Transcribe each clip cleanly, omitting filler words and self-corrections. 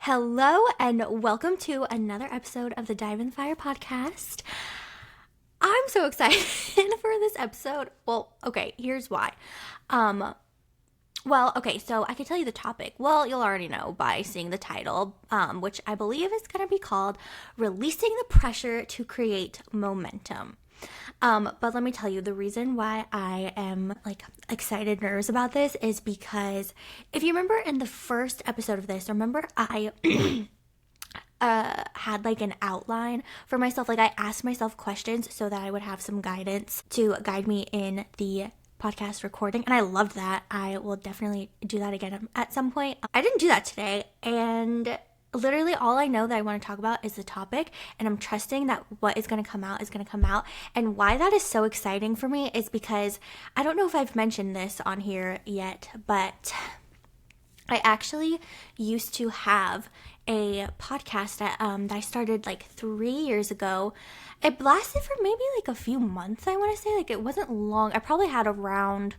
Hello and welcome to another episode of the Dive in the Fire podcast. I'm so excited for this episode. Well, okay, here's why. So I can tell you the topic. Well, you'll already know by seeing the title, which I believe is going to be called Releasing the Pressure to Create Momentum. But let me tell you, the reason why I am excited, nervous about this is because if you remember in the first episode of this, remember I had an outline for myself. I asked myself questions so that I would have some guidance to guide me in the podcast recording, and I loved that. I will definitely do that again at some point. I didn't do that today, and literally all I know that I want to talk about is the topic, and I'm trusting that what is going to come out is going to come out. And why that is so exciting for me is because I don't know if I've mentioned this on here yet, but I actually used to have a podcast that I started 3 years ago. It lasted for maybe a few months, I want to say. It wasn't long. I probably had around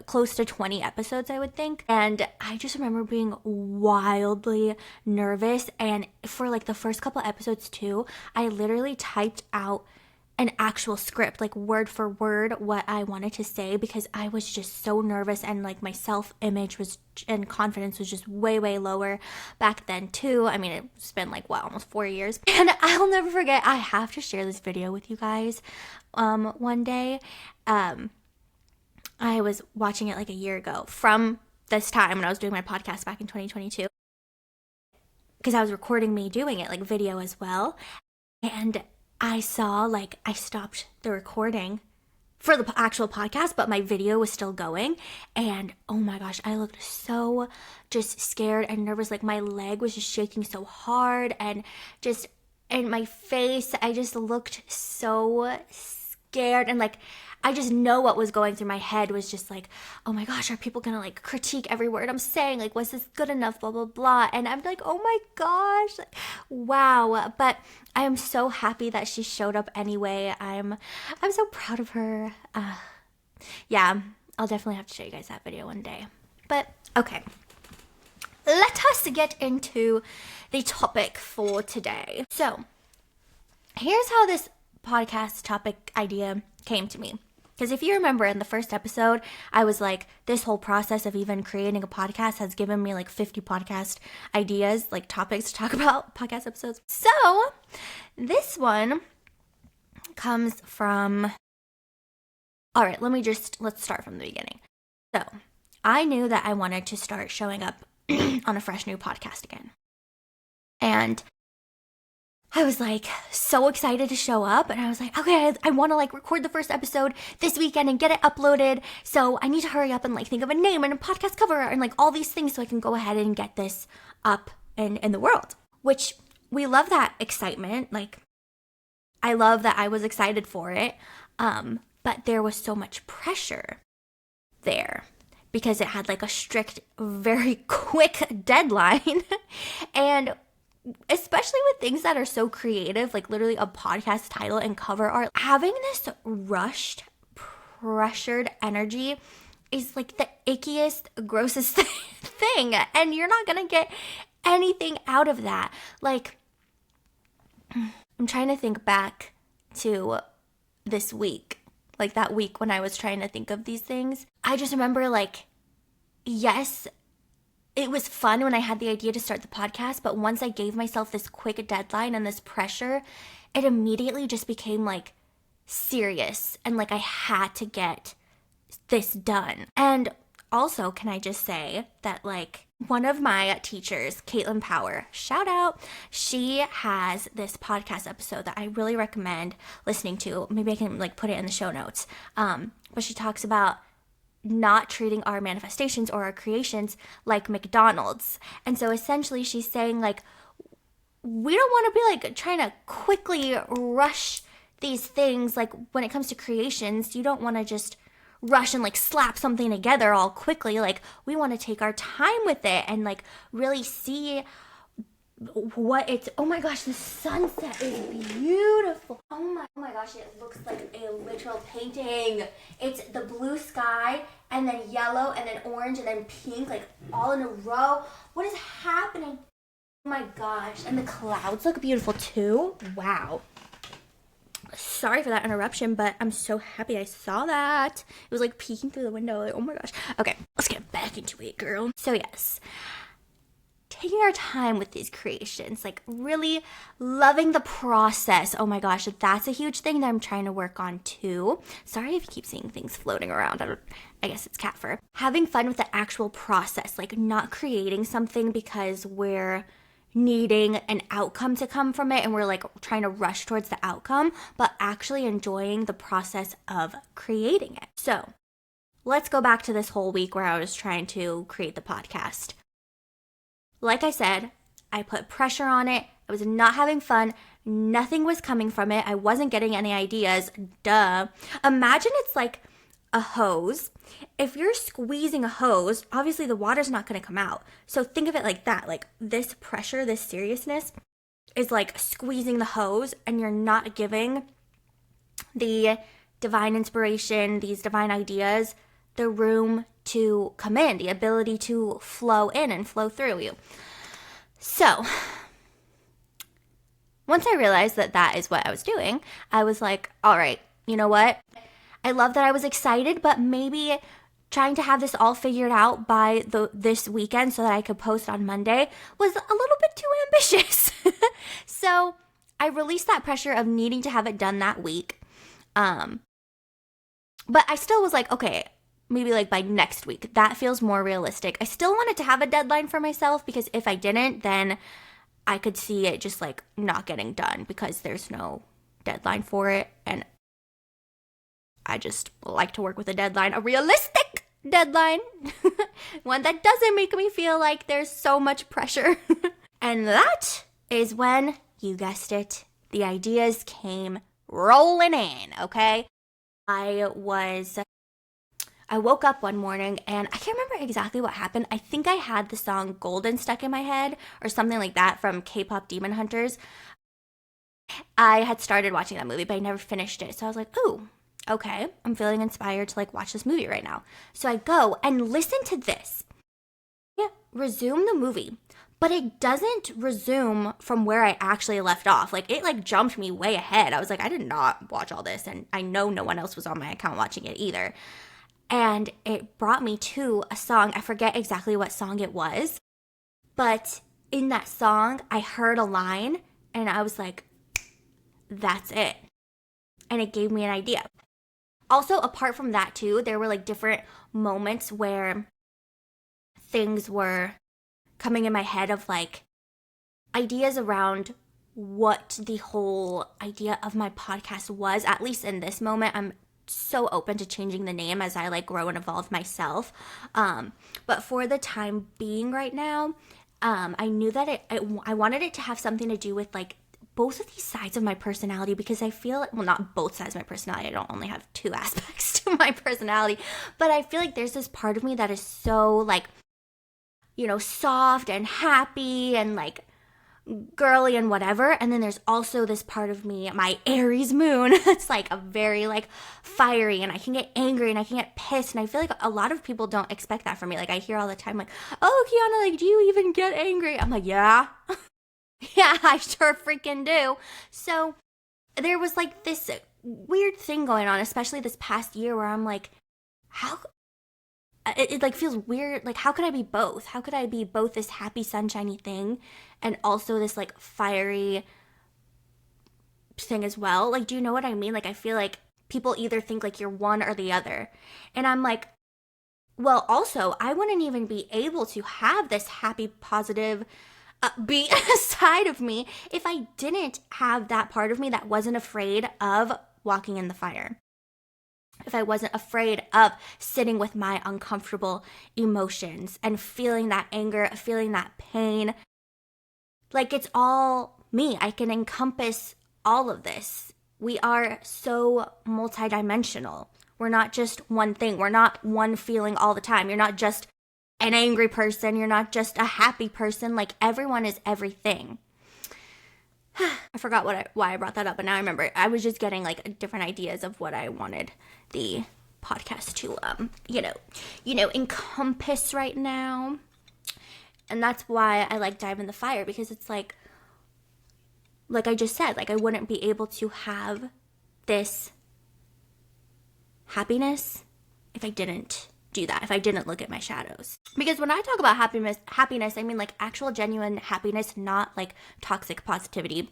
close to 20 episodes, I would think. And I just remember being wildly nervous. And for the first couple episodes too, I literally typed out an actual script, word for word, what I wanted to say, because I was just so nervous, and my self-image was and confidence was just way lower back then too. I mean, it's been almost 4 years, and I'll never forget. I have to share this video with you guys one day. I was watching it a year ago from this time when I was doing my podcast back in 2022, because I was recording me doing it video as well. And I saw I stopped the recording for the actual podcast, but my video was still going. And oh my gosh, I looked so just scared and nervous. My leg was just shaking so hard, and just in my face, I just looked so scared. And I just know what was going through my head was just oh my gosh, are people gonna critique every word I'm saying? Was this good enough? Blah, blah, blah. And I'm oh my gosh, wow. But I am so happy that she showed up anyway. I'm so proud of her. Yeah, I'll definitely have to show you guys that video one day. But okay, let us get into the topic for today. So here's how this podcast topic idea came to me. Because if you remember in the first episode, I was this whole process of even creating a podcast has given me 50 podcast ideas, topics to talk about, podcast episodes. So this one comes from, all right, let's start from the beginning. So I knew that I wanted to start showing up on a fresh new podcast again. And I was so excited to show up, and I was okay, I want to record the first episode this weekend and get it uploaded. So I need to hurry up and think of a name and a podcast cover and all these things so I can go ahead and get this up in the world, which we love that excitement. I love that I was excited for it. But there was so much pressure there because it had a strict, very quick deadline. And especially with things that are so creative, literally a podcast title and cover art, having this rushed, pressured energy is the ickiest, grossest thing. And you're not gonna get anything out of that. I'm trying to think back to this week, that week when I was trying to think of these things. I just remember yes, it was fun when I had the idea to start the podcast, but once I gave myself this quick deadline and this pressure, it immediately just became serious, and I had to get this done. And also, can I just say that one of my teachers, Caitlin Power, shout out, she has this podcast episode that I really recommend listening to. Maybe I can put it in the show notes. But she talks about not treating our manifestations or our creations like McDonald's. And so essentially she's saying we don't want to be trying to quickly rush these things. When it comes to creations, you don't want to just rush and slap something together all quickly. We want to take our time with it and really see what it's, oh my gosh, the sunset is beautiful. Oh my gosh, it looks like a literal painting. It's the blue sky and then yellow and then orange and then pink, all in a row. What is happening? Oh my gosh, and the clouds look beautiful too. Wow. Sorry for that interruption, but I'm so happy I saw that. It was like peeking through the window, like, oh my gosh. Okay, let's get back into it, girl. So yes, taking our time with these creations, like really loving the process. Oh my gosh, that's a huge thing that I'm trying to work on too. Sorry if you keep seeing things floating around. I guess it's cat fur. Having fun with the actual process, like not creating something because we're needing an outcome to come from it and we're like trying to rush towards the outcome, but actually enjoying the process of creating it. So let's go back to this whole week where I was trying to create the podcast. Like I said, I put pressure on it. I was not having fun. Nothing was coming from it. I wasn't getting any ideas. Duh. Imagine it's like a hose. If you're squeezing a hose, obviously the water's not going to come out. So think of it like that. Like this pressure, this seriousness is like squeezing the hose, and you're not giving the divine inspiration, these divine ideas, the room to come in, the ability to flow in and flow through you. So once I realized that that is what I was doing, I was like, all right, you know what? I love that I was excited, but maybe trying to have this all figured out by this weekend so that I could post on Monday was a little bit too ambitious. So I released that pressure of needing to have it done that week. But I still was like, okay, maybe like by next week. That feels more realistic. I still wanted to have a deadline for myself because if I didn't, then I could see it just like not getting done because there's no deadline for it. And I just like to work with a deadline, a realistic deadline, one that doesn't make me feel like there's so much pressure. And that is when, you guessed it, the ideas came rolling in, okay? I woke up one morning and I can't remember exactly what happened. I think I had the song Golden stuck in my head or something like that from K-pop Demon Hunters. I had started watching that movie, but I never finished it. So I was like, ooh, okay, I'm feeling inspired to like watch this movie right now. So I go and listen to this. Yeah, resume the movie. But it doesn't resume from where I actually left off. Like, it like jumped me way ahead. I was like, I did not watch all this. And I know no one else was on my account watching it either. And it brought me to a song. I forget exactly what song it was. But in that song, I heard a line and I was like, that's it. And it gave me an idea. Also, apart from that too, there were like different moments where things were coming in my head of like ideas around what the whole idea of my podcast was. At least in this moment, I'm so open to changing the name as I like grow and evolve myself. But for the time being right now, I knew that I wanted it to have something to do with like both of these sides of my personality, because I feel like, well, not both sides of my personality. I don't only have two aspects to my personality, but I feel like there's this part of me that is so like, you know, soft and happy and like girly and whatever. And then there's also this part of me, my Aries moon, it's like a very like fiery, and I can get angry and I can get pissed. And I feel like a lot of people don't expect that from me. Like I hear all the time like, oh, Kiana, like, do you even get angry? I'm like, yeah. Yeah, I sure freaking do. So there was like this weird thing going on, especially this past year, where I'm like, how it like feels weird. Like, how could I be both? How could I be both this happy, sunshiny thing and also this like fiery thing as well? Like, do you know what I mean? Like, I feel like people either think like you're one or the other. And I'm like, well, also, I wouldn't even be able to have this happy, positive upbeat side of me if I didn't have that part of me that wasn't afraid of walking in the fire. If I wasn't afraid of sitting with my uncomfortable emotions and feeling that anger, feeling that pain. Like, it's all me. I can encompass all of this. We are so multidimensional. We're not just one thing. We're not one feeling all the time. You're not just an angry person. You're not just a happy person. Like, everyone is everything. I forgot why I brought that up, but now I remember. I was just getting like different ideas of what I wanted the podcast to, encompass right now. And that's why I like Dive in the Fire, because it's like I just said, like I wouldn't be able to have this happiness if I didn't do that, if I didn't look at my shadows. Because when I talk about happiness, I mean like actual genuine happiness, not like toxic positivity,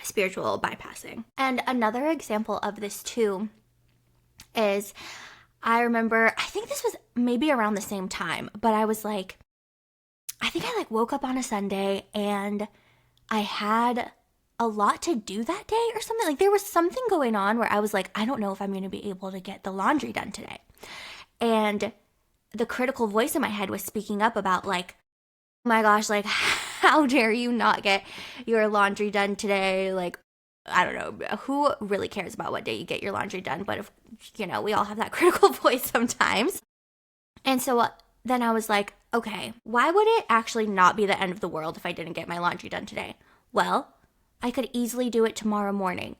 spiritual bypassing. And another example of this too is, I remember, I think this was maybe around the same time, but I was like, I think I like woke up on a Sunday and I had a lot to do that day or something. Like there was something going on where I was like, I don't know if I'm going to be able to get the laundry done today. And the critical voice in my head was speaking up about like, oh my gosh, like how dare you not get your laundry done today? Like, I don't know, who really cares about what day you get your laundry done? But if, you know, we all have that critical voice sometimes. And so then I was like, okay, why would it actually not be the end of the world if I didn't get my laundry done today? Well, I could easily do it tomorrow morning.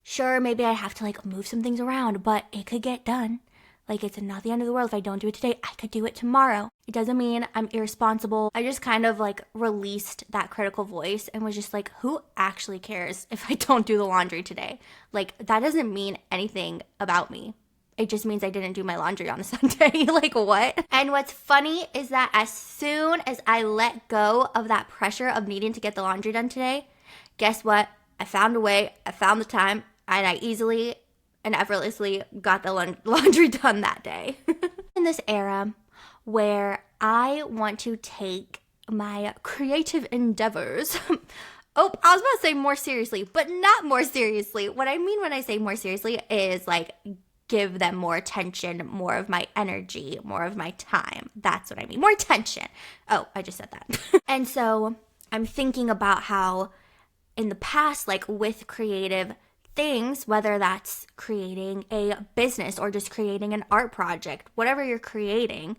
Sure, maybe I have to like move some things around, but it could get done. Like, it's not the end of the world. If I don't do it today, I could do it tomorrow. It doesn't mean I'm irresponsible. I just kind of like released that critical voice and was just like, who actually cares if I don't do the laundry today? Like, that doesn't mean anything about me. It just means I didn't do my laundry on a Sunday. Like, what? And what's funny is that as soon as I let go of that pressure of needing to get the laundry done today, guess what? I found a way. I found the time, and I easily and effortlessly got the laundry done that day. In this era where I want to take my creative endeavors, I was about to say more seriously, but not more seriously. What I mean when I say more seriously is like give them more attention, more of my energy, more of my time. That's what I mean. More attention. Oh, I just said that. And so I'm thinking about how in the past, like with creative things, whether that's creating a business or just creating an art project, whatever you're creating,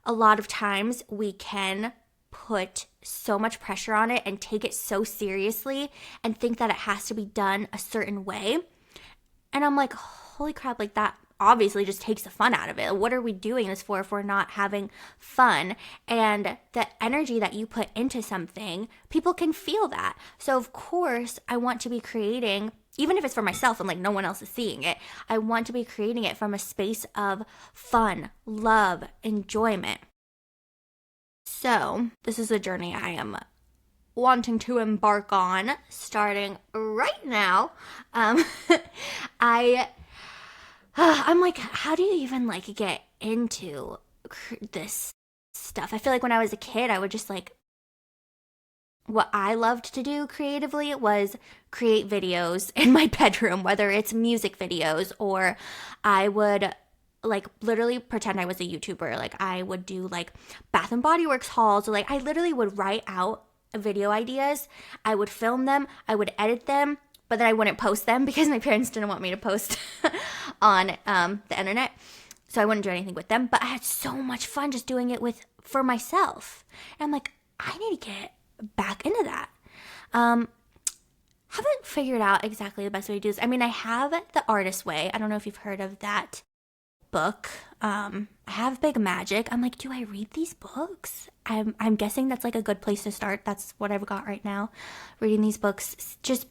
a lot of times we can put so much pressure on it and take it so seriously and think that it has to be done a certain way. And I'm like, holy crap, like that obviously just takes the fun out of it. What are we doing this for if we're not having fun? And the energy that you put into something, people can feel that. So of course, I want to be creating, even if it's for myself and like no one else is seeing it, I want to be creating it from a space of fun, love, enjoyment. So this is a journey I am wanting to embark on starting right now. I'm like, how do you even like get into this stuff? I feel like when I was a kid, I would just like, what I loved to do creatively was create videos in my bedroom, whether it's music videos or I would like literally pretend I was a YouTuber. Like I would do like Bath and Body Works hauls, or like I literally would write out video ideas. I would film them, I would edit them, but then I wouldn't post them because my parents didn't want me to post on the internet. So I wouldn't do anything with them. But I had so much fun just doing it for myself. And I'm like, I need to get back into that. Haven't figured out exactly the best way to do this. I mean, I have The Artist Way. I don't know if you've heard of that book. I have Big Magic. I'm like, do I read these books? I'm guessing that's like a good place to start. That's what I've got right now. Reading these books. Just,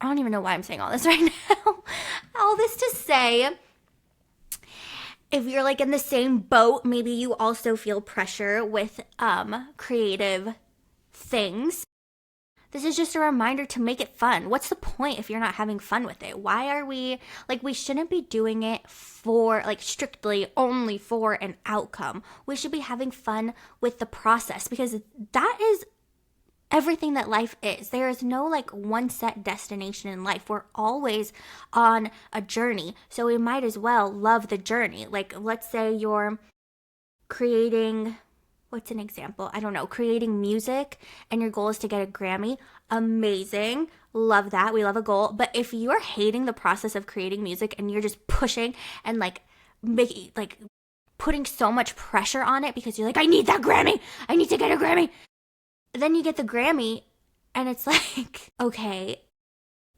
I don't even know why I'm saying all this right now. All this to say, if you're like in the same boat, maybe you also feel pressure with creative things. This is just a reminder to make it fun. What's the point if you're not having fun with it? Why are we, like, we shouldn't be doing it for, like, strictly only for an outcome. We should be having fun with the process, because that is everything that life is. There is no, like, one set destination in life. We're always on a journey, so we might as well love the journey. Like, let's say you're creating, what's an example? I don't know, creating music and your goal is to get a Grammy. Amazing. Love that. We love a goal. But if you're hating the process of creating music and you're just pushing and like making, like putting so much pressure on it because you're like, I need that Grammy. I need to get a Grammy. Then you get the Grammy and it's like, okay,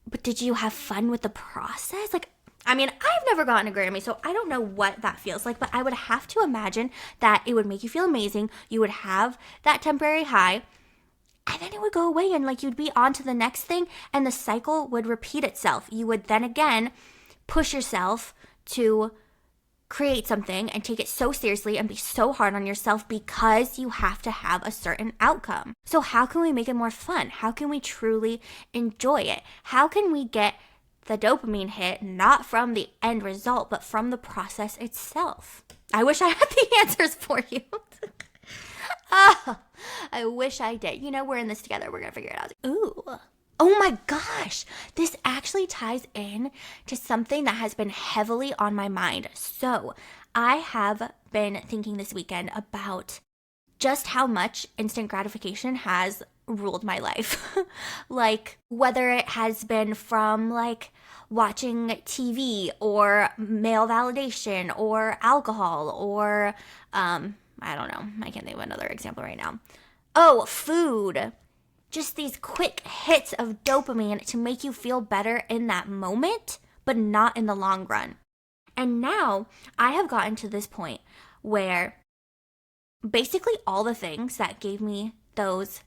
but did you have fun with the process? Like, I mean, I've never gotten a Grammy, so I don't know what that feels like, but I would have to imagine that it would make you feel amazing. You would have that temporary high, and then it would go away, and like you'd be on to the next thing, and the cycle would repeat itself. You would then again push yourself to create something and take it so seriously and be so hard on yourself because you have to have a certain outcome. So how can we make it more fun? How can we truly enjoy it? How can we get the dopamine hit not from the end result, but from the process itself? I wish I had the answers for you. I wish I did. You know, we're in this together. We're going to figure it out. Ooh. Oh my gosh, this actually ties in to something that has been heavily on my mind. So I have been thinking this weekend about just how much instant gratification has ruled my life. Like whether it has been from like watching TV or male validation or alcohol or I don't know. I can't think of another example right now. Oh, food. Just these quick hits of dopamine to make you feel better in that moment, but not in the long run. And now I have gotten to this point where basically all the things that gave me those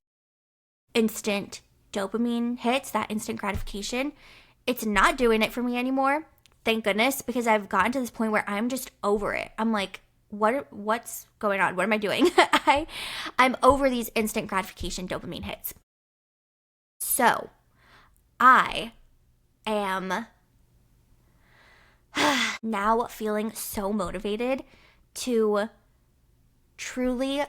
instant dopamine hits, that instant gratification, it's not doing it for me anymore. Thank goodness, because I've gotten to this point where I'm just over it. I'm like, what's going on? What am I doing? I'm over these instant gratification dopamine hits. So, I am now feeling so motivated to truly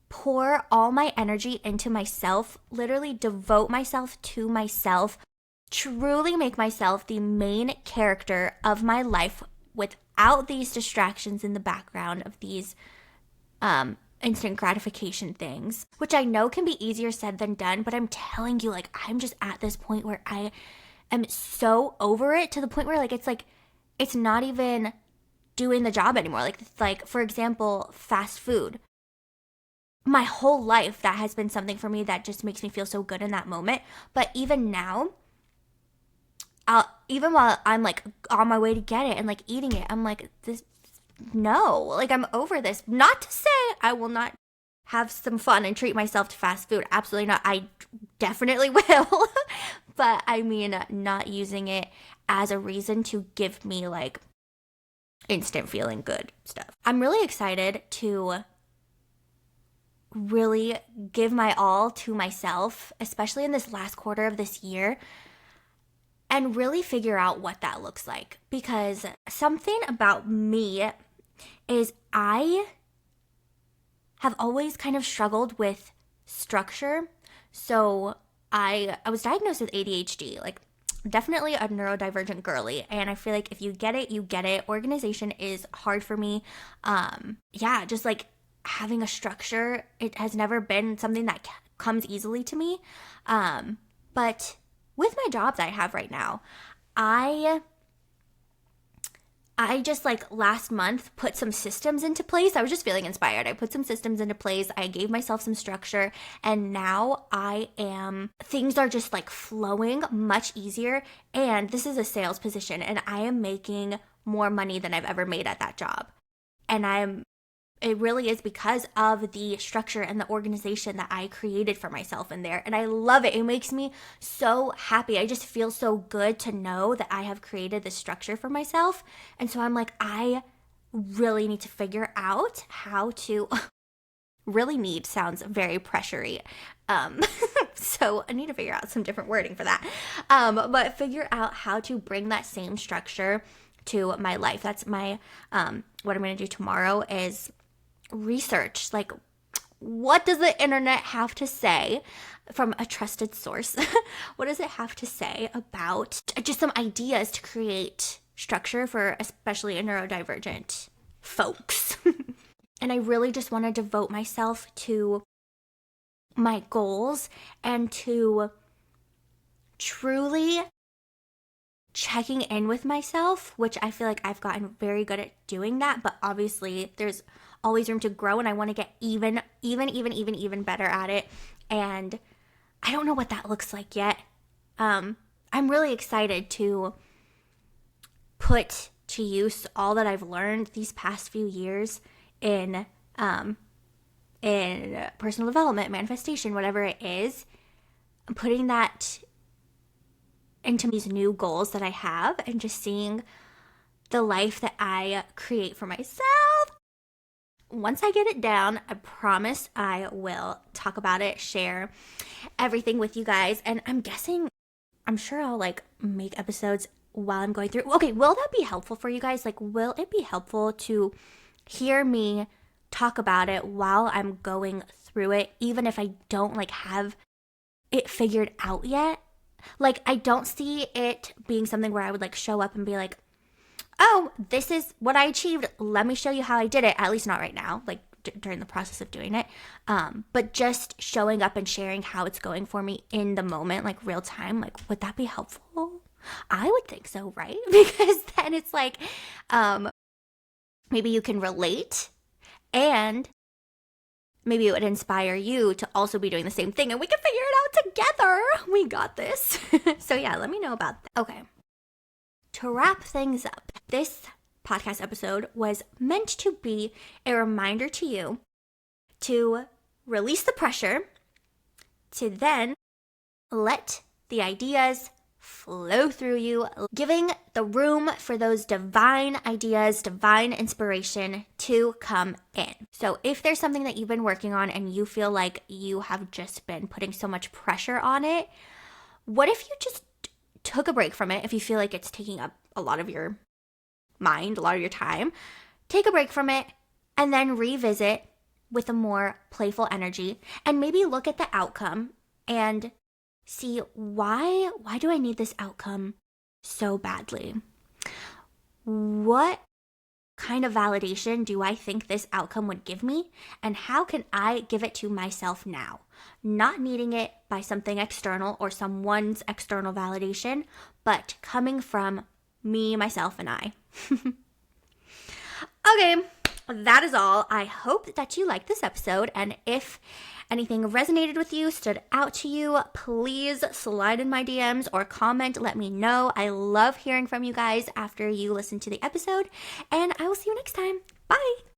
pour all my energy into myself, literally devote myself to myself, truly make myself the main character of my life without these distractions in the background of these instant gratification things, which I know can be easier said than done, but I'm telling you, like, I'm just at this point where I am so over it, to the point where it's not even doing the job anymore. Like for example, fast food. My whole life, that has been something for me that just makes me feel so good in that moment. But even now, even while I'm like on my way to get it and like eating it, I'm like, no, like I'm over this. Not to say I will not have some fun and treat myself to fast food. Absolutely not. I definitely will. But I mean, not using it as a reason to give me like instant feeling good stuff. I'm really excited to really give my all to myself, especially in this last quarter of this year, and really figure out what that looks like. Because something about me is I have always kind of struggled with structure. So I was diagnosed with ADHD, like definitely a neurodivergent girly. And I feel like if you get it, you get it. Organization is hard for me. Just like having a structure, it has never been something that comes easily to me. But with my jobs I have right now, I just like last month put some systems into place. I was just feeling inspired. I put some systems into place. I gave myself some structure, and now things are just like flowing much easier. And this is a sales position, and I am making more money than I've ever made at that job. And it really is because of the structure and the organization that I created for myself in there. And I love it. It makes me so happy. I just feel so good to know that I have created this structure for myself. And so I'm like, I really need to figure out how to sounds very pressury. So I need to figure out some different wording for that. But figure out how to bring that same structure to my life. That's my, what I'm going to do tomorrow is research, like, what does the internet have to say from a trusted source? What does it have to say about just some ideas to create structure for especially a neurodivergent folks? And I really just want to devote myself to my goals and to truly checking in with myself, which I feel like I've gotten very good at doing that, but obviously there's always room to grow, and I want to get even better at it. And I don't know what that looks like yet. I'm really excited to put to use all that I've learned these past few years in personal development, manifestation, whatever it is, putting that into these new goals that I have and just seeing the life that I create for myself. Once I get it down, I promise I will talk about it, share everything with you guys. And I'm sure I'll like make episodes while I'm going through. Okay, will that be helpful for you guys? Like, will it be helpful to hear me talk about it while I'm going through it, even if I don't like have it figured out yet? Like, I don't see it being something where I would like show up and be like, oh, this is what I achieved. Let me show you how I did it. At least not right now, like during the process of doing it. But just showing up and sharing how it's going for me in the moment, like real time, like, would that be helpful? I would think so, right? Because then it's like, maybe you can relate and maybe it would inspire you to also be doing the same thing and we can figure it out together. We got this. So yeah, let me know about that. Okay. To wrap things up, this podcast episode was meant to be a reminder to you to release the pressure, to then let the ideas flow through you, giving the room for those divine ideas, divine inspiration to come in. So if there's something that you've been working on and you feel like you have just been putting so much pressure on it, what if you just took a break from it? If you feel like it's taking up a lot of your mind, a lot of your time, take a break from it and then revisit with a more playful energy and maybe look at the outcome and see why do I need this outcome so badly? What kind of validation do I think this outcome would give me? And how can I give it to myself now? Not needing it by something external or someone's external validation, but coming from me, myself, and I. Okay, that is all. I hope that you liked this episode. And if anything resonated with you, stood out to you, please slide in my DMs or comment. Let me know. I love hearing from you guys after you listen to the episode. And I will see you next time. Bye.